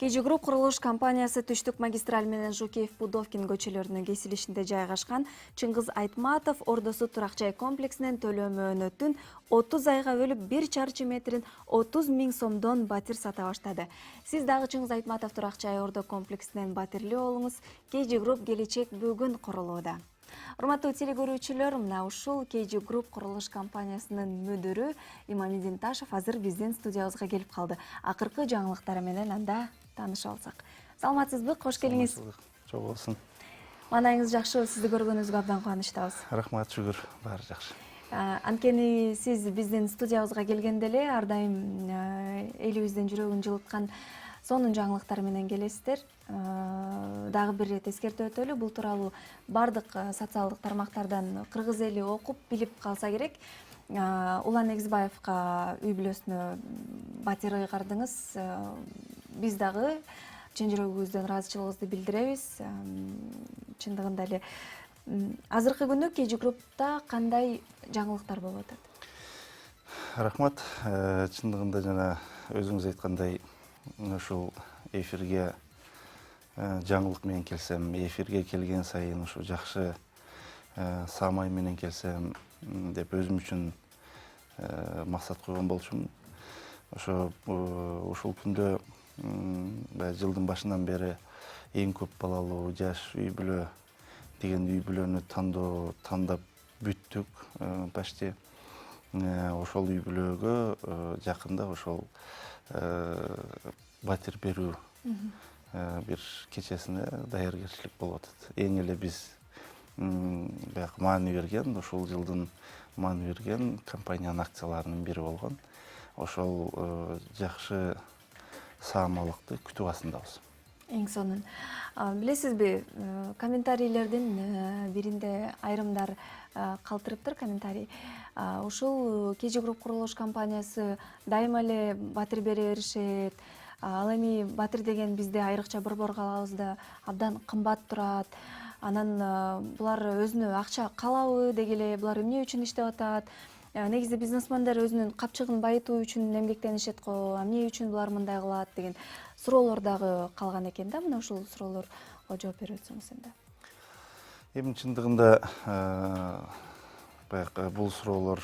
KG Group курулуш компаниясы Түштүк магистраль менен Жукеев-Пудовкин көчөлөрүнүн кесилишинде жайгашкан Чыңгыз Айтматов Ордосу турак жай комплексинен төлөмө өнөтүн 30 айга бөлүп 1 чарчы метрин 30 000 сомдон батир сата баштады. Сиз дагы Чыңгыз Айтматов турак жай ордо комплексинен батирлүү болуңуз. KG Group келечек бүгүн курулууда. Урматтуу телекөрүүчүлөр, мына ушул KG Group курулуш компаниясынын мүдүрү Имамидин Ташев азыр биздин студиябызга келип калды. Акыркы жаңылыктары менен анда таанышып алсак. Саламатсызбы? Кош келиңиз. Жок болсун. Маанайыңыз жакшы, сизди көргөнүбүзгө абдан кубанычтабыз. Рахмат, шүгүр, баары жакшы. Анткени сиз биздин студиябызга келгенде эле ар дайым элибиздин жүрөгүн жылыткан сонун жаңылыктар менен келесиздер. Дагы бир ирет эскертип өтөлү, бул тууралуу бардык социалдык тармактардан кыргыз эли окуп билип калса керек. Улан Эгизбаевка үй бүлөсүнө батир ыйгардыңыз. Биз дагы чын жүрөгүбүздөн ыраазычылыгыбызды билдиребиз. Чындыгында эле азыркы күнү KG Group'та кандай жаңылыктар болуп атат? Рахмат. Чындыгында жана өзүңүз айткандай, ушул эфирге жаңылык менен келсем, эфирге келген сайын ушу жакшы самай менен келсем деп өзүм үчүн максат койгон болчумун. Ушул күндө жылдын башынан бери эң көп балалуу жаш үй бүлө деген үй бүлөнү тандап бүттүк почти. Ошол үй бүлөгө жакында ошол батир берүү бир кечесине даяргерчилик болуп атат. Эң эле биз баягы маани берген, ушул жылдын маани берген компаниянын акцияларынын бири болгон. Ошол жакшы саамалыкты күтүп астындабыз. Эң сонун. Билесизби, комментарийлердин биринде айрымдар калтырыптыр комментарий. Ушул KG Group курулуш компаниясы дайыма эле батир бере беришет. Ал эми батир деген бизде айрыкча борбор калабызда абдан кымбат турат. Анан булар өзүнө акча калабы деги эле, булар эмне үчүн иштеп атат? Негизи бизнесмендер өзүнүн капчыгын байытуу үчүн эмгектенишет го, эмне үчүн булар мындай кылат деген суроолор дагы калган экен да. Мына ушул суроолорго жооп берип өтсөңүз энди. Эми чындыгында баягы бул суроолор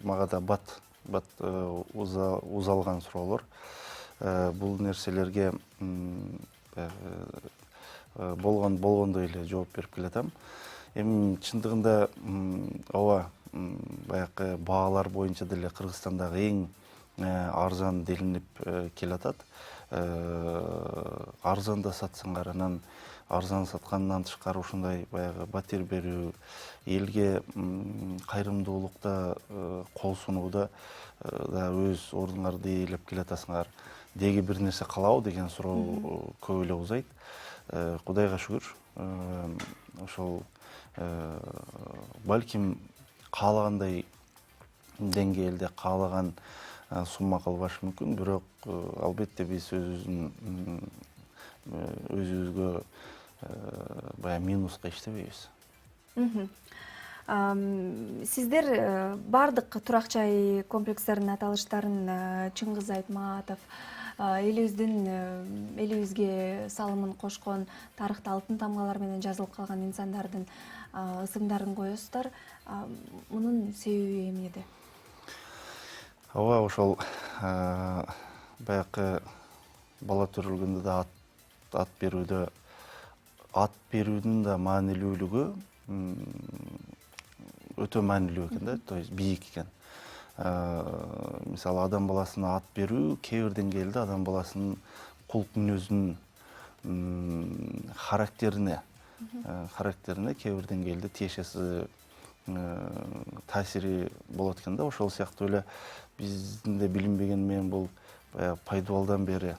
мага да бат узалган суроолор. Бул нерселерге болгондой эле жооп берип келатам. Эми чындыгында ооба баягы баалар боюнча деле Кыргызстандагы эң арзан делинип келатат. Арзан да сатсаңар, анан арзан саткандан тышкары ушундай баягы батир берүү, элге кайрымдуулукта кол сунууда да өз ордуңарды ээлеп келатасыңар. Деги бир нерсе калабы деген суроо көп эле узайт. Кудайга шүгүр, ошол балким каалагандай деңгээлде, каалаган сумма калбашы мүмкүн, бирок албетте биз өзүбүзгө баягы минуска иштебейбиз. Сиздер бардык турак жай комплекстеринин аталыштарын Чыңгыз Айтматов элибизге салымын кошкон, тарыхта алтын тамгалар менен жазылып калган инсандардын ысымдарын коесуздар. Мунун себеби эмнеде? Ооба, ошол баягы бала төрөлгөндө да ат берүүдүн да маанилүүлүгү өтө маанилүү экен да, то есть бийик экен. Мисалы адам баласына ат берүү кээ бир деңгээлде адам баласынын кулк мүнөзүнүн характерине кээ бир деңгээлде тиешеси таасири болот экен да. Ошол сыяктуу эле биздин де билинбеген менен бул пайдубалдан бери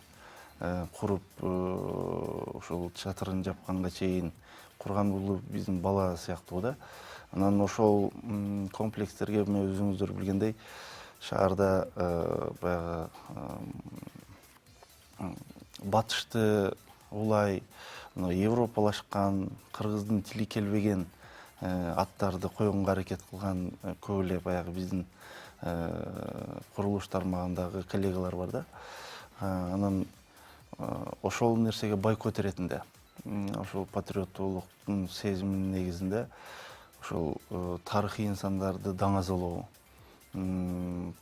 куруп ушул чатырын жапканга чейин курган бул биздин бала сыяктуу да. Анан ошол комплекстерге өзүңүздөр билгендей шаарда баягы батышты улай европалашкан, кыргыздын тили келбеген аттарды койгонго аракет кылган көп эле баягы биздин курулуш тармагындагы коллегалар бар да. Анан ошол нерсеге бойкот иретинде, ошол патриоттуулуктун сезиминин негизинде ошол тарыхый инсандарды даңазалоо,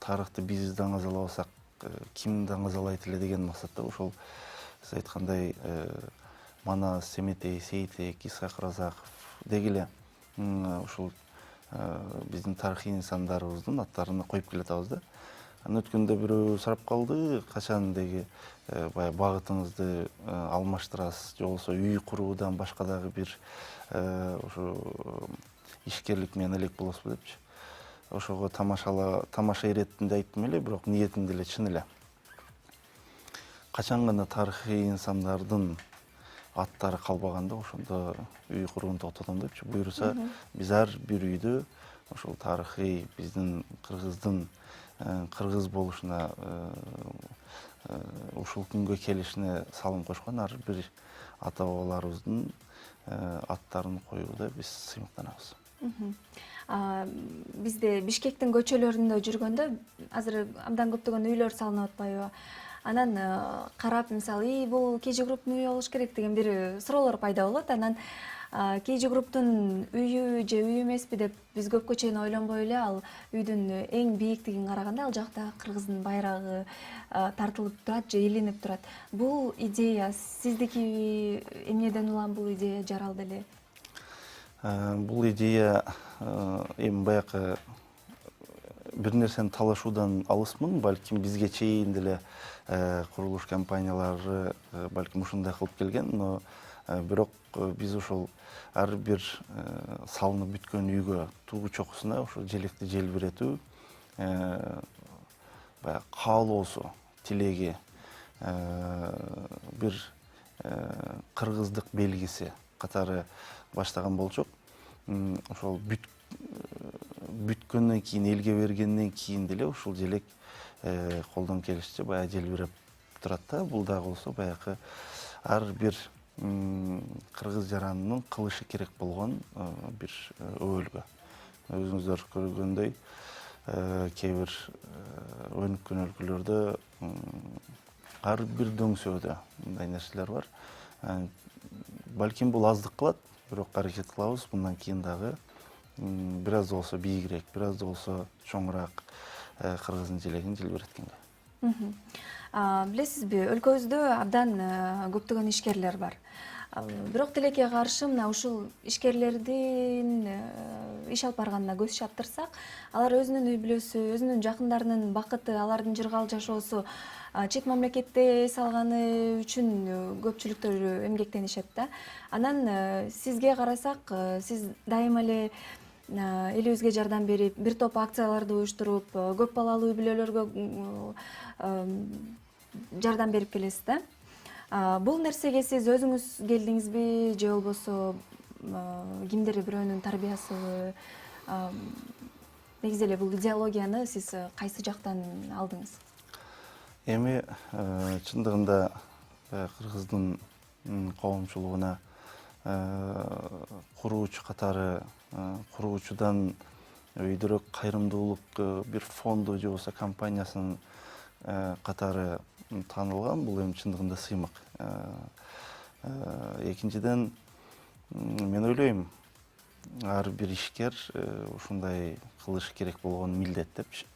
тарыхты биз даңазалабасак ким даңазалайт эле деген максатта ошол сиз айткандай Манас, Семетей, Сейтек, Исхак Разаков дегиле ушул биздин тарыхый инсандарыбыздын аттарын коюп келатабыз да. Анан өткөндө бирөө сурап калды, качан деги баягы багытыңызды алмаштырасыз, же болбосо үй куруудан башка дагы бир ошо ишкерлик менен элек болосузбу депчи. Ошого тамаша иретинде айттым эле, бирок ниетим деле чын эле. Качан гана тарыхый инсандардын аттары калбаганда ошондо үй курууну токтотом депчи. Буюрса биз ар бир үйдө ошол тарыхый биздин кыргыздын кыргыз болушуна ушул күнгө келишине салым кошкон ар бир ата бабаларыбыздын аттарын коюуда биз сыймыктанабыз. Бизде Бишкектин көчөлөрүндө жүргөндө азыр абдан көптөгөн үйлөр салынып атпайбы? Анан карап, мисалы, бул KG Group'тун үйү болуш керек деген бир суроолор пайда болот. Анан KG Group'тун үйү же үй эмеспи деп биз көпкө чейин ойлонбой эле ал үйдүн эң бийиктигин караганда ал жакта кыргыздын байрагы тартылып турат же илинип турат. Бул идея сиздики эмнеден улам бул идея жаралды эле? Бул идея эми баягы бир нерсени талашуудан алысмын, балким бизге чейин деле курулуш компаниялары балким ушундай кылып келген, но бирок биз ошол ар бир салынып бүткөн үйгө туу чокусуна ошо желекти желбиретүү, баягы каалоосу, тилеги, бир кыргыздык белгиси катары баштаган болчок. Ошол бүткөндөн кийин, элге бергенден кийин деле ушул желек колдон келишинче баягы желбиреп турат да. Бул дагы болсо баягы ар бир кыргыз жаранынын кылышы керек болгон бир өбөлгө. Өзүңүздөр көргөндөй кээ бир өнүккөн өлкөлөрдө ар бир дөңсөөдө мындай нерселер бар. Балким бул аздык кылат, бирок аракет кылабыз мындан кийин дагы бир аз да болсо бийигирээк, бир аз да болсо чоңураак кыргыздын желегин желбиреткенге. Билесизби, өлкөбүздө абдан көптөгөн ишкерлер бар. Бирок тилекке каршы мына ушул ишкерлердин иш алып барганына көз чаптырсак, алар өзүнүн үй бүлөсү, өзүнүн жакындарынын бакыты, алардын жыргал жашоосу чет мамлекетте эс алганы үчүн көпчүлүктөр эмгектенишет да. Анан сизге карасак, сиз дайыма эле элибизге жардам берип, бир топ акцияларды уюштуруп, көп балалуу үй бүлөлөргө жардам берип келесиз да. Бул нерсеге сиз өзүңүз келдиңизби же болбосо кимдир бирөөнүн тарбиясыбы? Негизи эле бул идеологияны сиз кайсы жактан алдыңыз? Эми чындыгында кыргыздын коомчулугуна куруучу катары, куруучудан өйдөрөөк кайрымдуулук бир фонду же болбосо компаниясынын катары таанылган. Бул эми чындыгында сыймык. Экинчиден, мен ойлойм, ар бир ишкер ушундай кылышы керек болгон милдет депчи.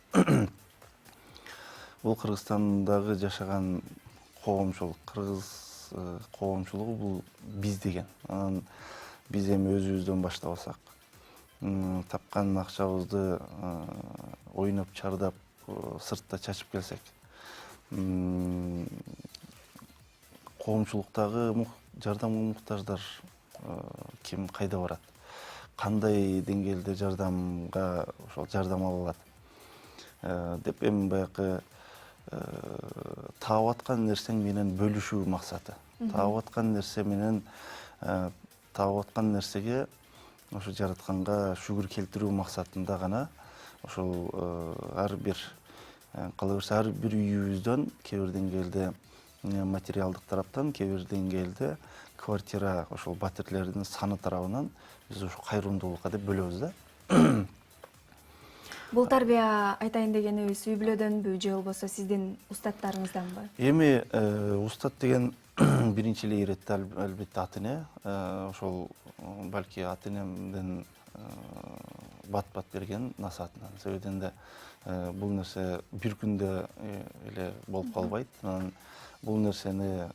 Бул Кыргызстандагы жашаган коомчулук, кыргыз коомчулугу бул биз деген. Анан биз эми өзүбүздөн баштабасак, тапкан акчабызды ойноп чардап сыртта чачып келсек, коомчулуктагы жардамга муктаждар ким кайда барат? Кандай деңгээлде жардамга ошол жардам ала алат деп эми баягы таап аткан нерсең менен бөлүшүү максаты. Таап аткан нерсе менен таап аткан нерсеге ошо жаратканга шүгүр келтирүү максатында гана ошол ар бир кала берсе ар бир үйүбүздөн кээ бир деңгээлде материалдык тараптан, кээ бир деңгээлде квартира ошол батирлердин саны тарабынан биз ушу кайрымдуулукка деп бөлөбүз да. Бул тарбия айтайын дегенибиз үй бүлөдөнбү же болбосо сиздин устаттарыңызданбы? Эми устат деген биринчи эле иретти албетте ата эне. Ошол балки ата энемден бат берген насаатынан. Себебинен да бул нерсе бир күндө эле болуп калбайт. Анан бул нерсени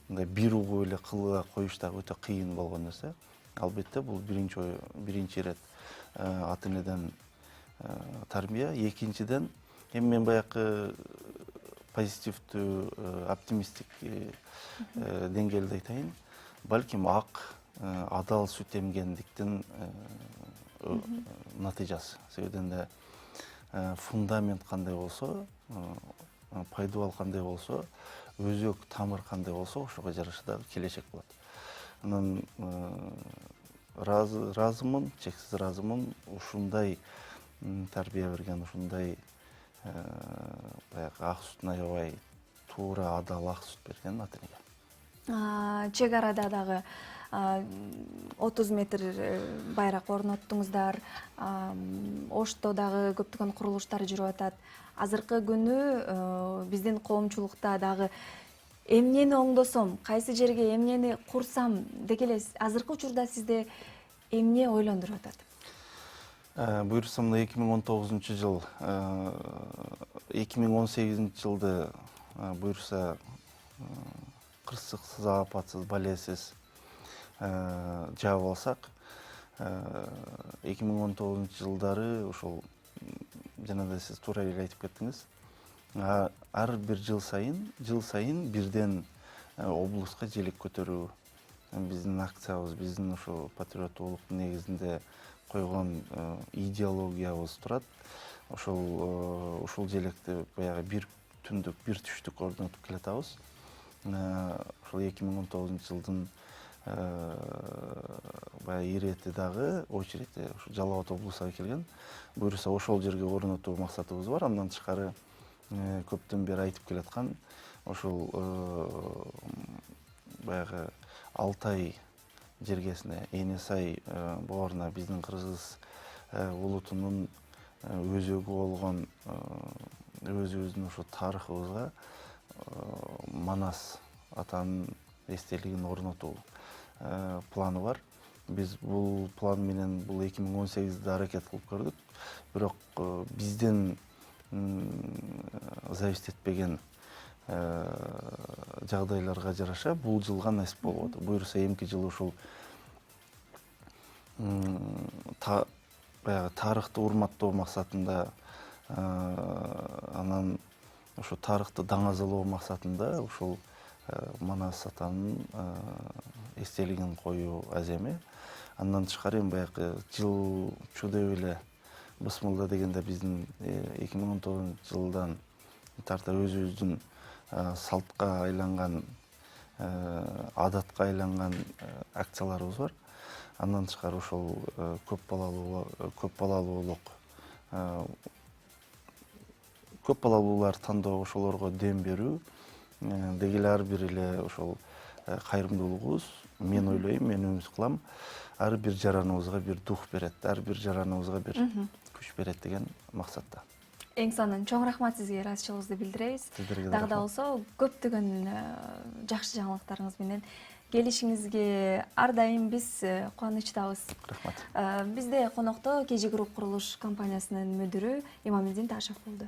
мындай бир угуп эле кылга коюш дагы өтө кыйын болгон нерсе. Албетте бул биринчи ирет ата энеден тарбия. Экинчиден эми мен баягы позитивдүү, оптимисттик деңгээлде айтайын. Балким ак, адал сүт эмгендиктин натыйжасы. Себебинен да фундамент кандай болсо, пайдубал кандай болсо, өзөк тамыр кандай болсо, ошого жараша дагы келечек болот. Анан разымын, чексиз разымын ушундай тарбия берген, ушундай баягы ак сүтүн аябай туура, адал ак сүт берген ата энеге. Чек арада дагы 30 метр байрак орноттуңуздар. Ошто дагы көптөгөн курулуштар жүрүп атат. Азыркы күнү биздин коомчулукта дагы эмнени оңдосом, кайсы жерге эмнени курсам деги эле азыркы учурда сизде эмне ойлондуруп атат? Буюрса мына 2019 жыл, 2018 жылды буюрса кырсыксыз, апатсыз, балесиз жаап алсак, 2019 жылдары ошол жана да сиз туура эле айтып кеттиңиз. Ар бир жыл сайын бирден облуска желек көтөрүү биздин акциябыз, биздин ошо патриоттуулуктун негизинде койгон идеологиябыз турат. Ошол желекти баягы бир түндүк, бир түштүк орнотуп келатабыз. Ошол 2019 жылдын баягы ирети дагы очередь ушу Жалал Абад облусуна келген. Буюрса ошол жерге орнотуу максатыбыз бар. Андан тышкары көптөн бери айтып келаткан ошол баягы Алтай жергесине, Эне Сай бооруна биздин кыргыз улутунун өзөгү болгон өзүбүздүн ошо тарыхыбызга Манас атанын эстелигин орнотуу планы бар. Биз бул план менен бул 2018-де аракет кылып көрдүк. Бирок бизден зависит этпеген жагдайларга жараша бул жылга насип болбоду. Буюрса эмки жылы ушул баягы тарыхты урматтоо максатында, анан ошо тарыхты даңазалоо максатында ушул Манас атанын эстелигин коюу аземи. Андан тышкары эми баягы жылчу деп эле бысмылда дегенде биздин 2019 жылдан тарта өзүбүздүн салтка айланган, адатка айланган акцияларыбыз бар. Андан тышкары ошол көп балалуулар тандоо, ошолорго дем берүү деги эле ар бир эле ошол кайрымдуулугубуз, мен ойлойм, мен үмүт кылам, ар бир жараныбызга бир дух берет, ар бир жараныбызга бир күч берет деген максатта. Эң сонун чоң рахмат сизге, ыраазычылыгыбызды билдиребиз. Дагы да болсо көптөгөн жакшы жаңылыктарыңыз менен келишиңизге ар дайым биз кубанычтабыз. Рахмат. Бизде конокто KG Group курулуш компаниясынын мүдүрү Имамиддин Ташев болду.